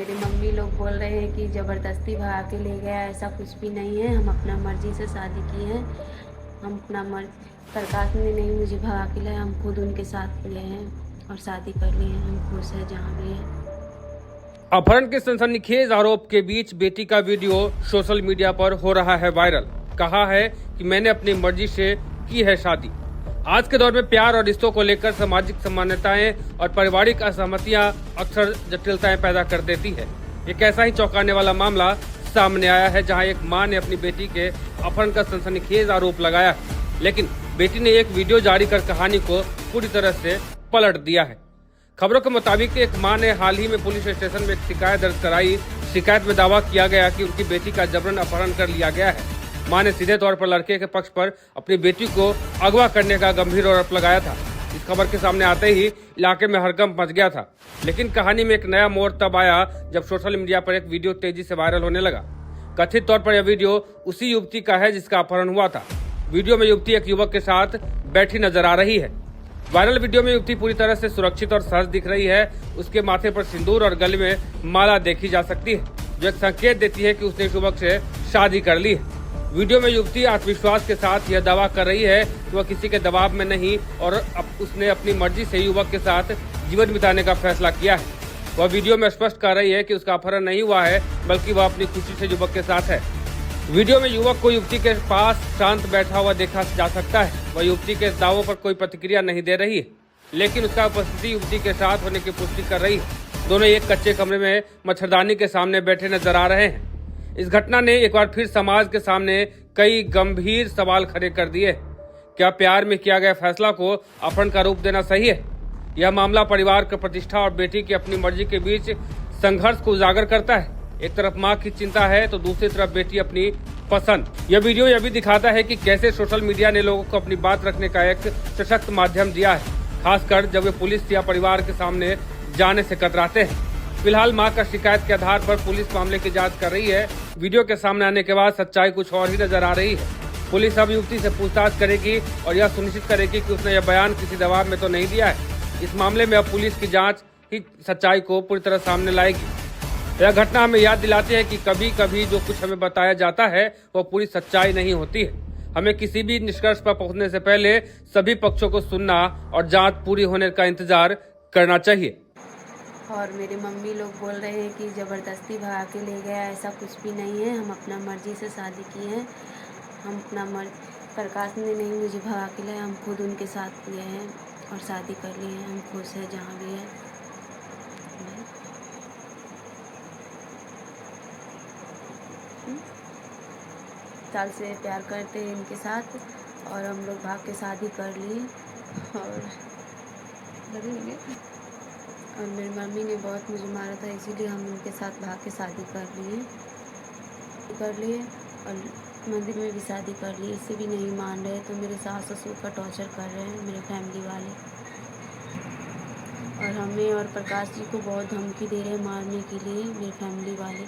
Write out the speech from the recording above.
मेरी मम्मी लोग बोल रहे हैं कि ज़बरदस्ती भगा के ले गया, ऐसा कुछ भी नहीं है। हम अपना मर्ज़ी से शादी किए हैं। हम अपना प्रकाश ने नहीं मुझे भगा के लाया, हम खुद उनके साथ गए हैं और शादी कर लिए हैं। हम खुश हैं जहाँ भी हैं। अपहरण के सनसनीखेज आरोप के बीच बेटी का वीडियो सोशल मीडिया पर हो रहा है वायरल। कहा है कि मैंने अपनी मर्जी से की है शादी। आज के दौर में प्यार और रिश्तों को लेकर सामाजिक समानताएं और पारिवारिक असहमतियां अक्सर जटिलताएं पैदा कर देती है। एक ऐसा ही चौंकाने वाला मामला सामने आया है, जहां एक मां ने अपनी बेटी के अपहरण का सनसनीखेज आरोप लगाया, लेकिन बेटी ने एक वीडियो जारी कर कहानी को पूरी तरह से पलट दिया है। खबरों के मुताबिक एक मां ने हाल ही में पुलिस स्टेशन में एक शिकायत दर्ज कराई। शिकायत में दावा किया गया कि उनकी बेटी का जबरन अपहरण कर लिया गया है। मां ने सीधे तौर पर लड़के के पक्ष पर अपनी बेटी को अगवा करने का गंभीर आरोप लगाया था। इस खबर के सामने आते ही इलाके में हड़कंप मच गया था, लेकिन कहानी में एक नया मोड़ तब आया जब सोशल मीडिया पर एक वीडियो तेजी से वायरल होने लगा। कथित तौर पर यह वीडियो उसी युवती का है जिसका अपहरण हुआ था। वीडियो में युवती एक युवक के साथ बैठी नजर आ रही है। वायरल वीडियो में युवती पूरी तरह से सुरक्षित और सहज दिख रही है। उसके माथे पर सिंदूर और गले में माला देखी जा सकती है, जो एक संकेत देती है कि उसने इस युवक से शादी कर ली है। वीडियो में युवती आत्मविश्वास के साथ यह दावा कर रही है कि वह किसी के दबाव में नहीं और उसने अपनी मर्जी से युवक के साथ जीवन बिताने का फैसला किया है। वह वीडियो में स्पष्ट कर रही है कि उसका अपहरण नहीं हुआ है, बल्कि वह अपनी खुशी से युवक के साथ है। वीडियो में युवक को युवती के पास शांत बैठा हुआ देखा जा सकता है। वह युवती के दावों पर कोई प्रतिक्रिया नहीं दे रही है, लेकिन उसका उपस्थिति युवती के साथ होने की पुष्टि कर रही है। दोनों एक कच्चे कमरे में मच्छरदानी के सामने बैठे नजर आ रहे हैं। इस घटना ने एक बार फिर समाज के सामने कई गंभीर सवाल खड़े कर दिए। क्या प्यार में किया गया फैसला को अपहरण का रूप देना सही है? यह मामला परिवार की प्रतिष्ठा और बेटी की अपनी मर्जी के बीच संघर्ष को उजागर करता है। एक तरफ मां की चिंता है तो दूसरी तरफ बेटी अपनी पसंद। यह वीडियो यह भी दिखाता है कि कैसे सोशल मीडिया ने लोगों को अपनी बात रखने का एक सशक्त माध्यम दिया है, खासकर जब वे पुलिस या परिवार के सामने जाने से कतराते हैं। फिलहाल मां का शिकायत के आधार पर पुलिस मामले की जांच कर रही है। वीडियो के सामने आने के बाद सच्चाई कुछ और ही नजर आ रही है। पुलिस अब युवती से पूछताछ करेगी और यह सुनिश्चित करेगी कि उसने यह बयान किसी दबाव में तो नहीं दिया है। इस मामले में अब पुलिस की जांच ही सच्चाई को पूरी तरह सामने लाएगी। यह घटना हमें याद दिलाती है कि कभी कभी जो कुछ हमें बताया जाता है वह पूरी सच्चाई नहीं होती है। हमें किसी भी निष्कर्ष पर पहुंचने से पहले सभी पक्षों को सुनना और जांच पूरी होने का इंतजार करना चाहिए। और मेरी मम्मी लोग बोल रहे हैं कि ज़बरदस्ती भगा के ले गया, ऐसा कुछ भी नहीं है। हम अपना मर्ज़ी से शादी किए हैं। हम अपना प्रकाश ने नहीं मुझे भगा के लाया, हम खुद उनके साथ गए हैं और शादी कर लिए हैं। हम खुश हैं जहाँ भी हैं। साल से प्यार करते हैं इनके साथ और हम लोग भाग के शादी कर लिए और मेरी मम्मी ने बहुत मुझे मारा था, इसीलिए हम उनके साथ भाग के शादी कर लिए और मंदिर में भी शादी कर ली। इससे भी नहीं मान रहे तो मेरे सास ससुर का टॉर्चर कर रहे हैं मेरे फैमिली वाले, और हमें और प्रकाश जी को बहुत धमकी दे रहे हैं मारने के लिए मेरे फैमिली वाले।